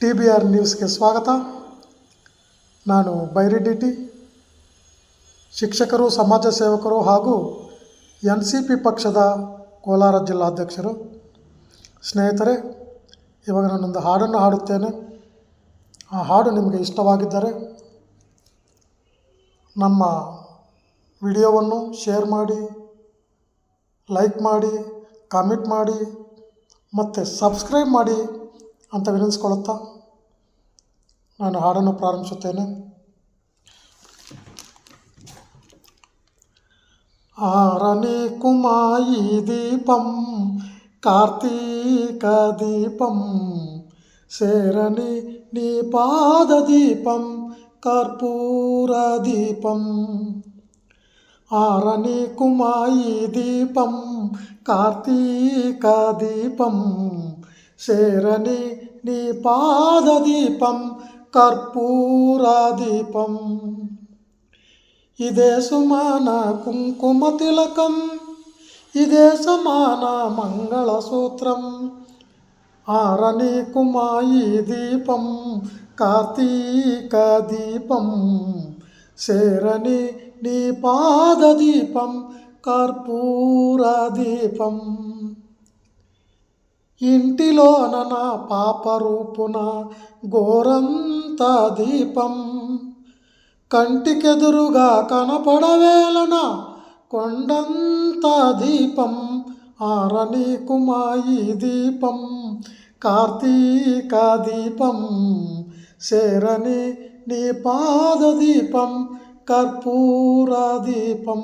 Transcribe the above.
TBR ನ್ಯೂಸ್ಗೆ ಸ್ವಾಗತ. ನಾನು ಬೈರೆಡ್ಡಿ, ಶಿಕ್ಷಕರು, ಸಮಾಜ ಸೇವಕರು ಹಾಗೂ NCP ಪಕ್ಷದ ಕೋಲಾರ ಜಿಲ್ಲಾಧ್ಯಕ್ಷರು. ಸ್ನೇಹಿತರೆ, ಇವಾಗ ನಾನೊಂದು ಹಾಡನ್ನು ಹಾಡುತ್ತೇನೆ. ಆ ಹಾಡು ನಿಮಗೆ ಇಷ್ಟವಾಗಿದ್ದರೆ ನಮ್ಮ ವಿಡಿಯೋವನ್ನು ಶೇರ್ ಮಾಡಿ, ಲೈಕ್ ಮಾಡಿ, ಕಾಮೆಂಟ್ ಮಾಡಿ ಮತ್ತು ಸಬ್ಸ್ಕ್ರೈಬ್ ಮಾಡಿ ಅಂತ ವಿನಂತಿಸ್ಕೊಳ್ಳುತ್ತಾ ನಾನು ಹಾಡನ್ನು ಪ್ರಾರಂಭಿಸುತ್ತೇನೆ. ఆరని కుమాయి దీపం కార్తీక దీపం శరణి నీ పాద దీపం కర్పూర దీపం. ఆరని కుమాయి దీపం కార్తీక దీపం శరణి నీ పాద దీపం కర్పూర దీపం. ఇదే సుమాన కుంకుమ తిలకం, ఇదే సమాన మంగళసూత్రం. ఆరని కుమాయి దీపం కార్తీక దీపం శరణి నీ పాద దీపం కర్పూర దీపం. ఇంటిలోన నా పాప రూపున గోరంత దీపం, కంటికెదురుగా కనపడవేలన కొండంత దీపం. ఆరని కుమాయి దీపం కార్తీక దీపం శరణి నీ పాద దీపం కర్పూర దీపం.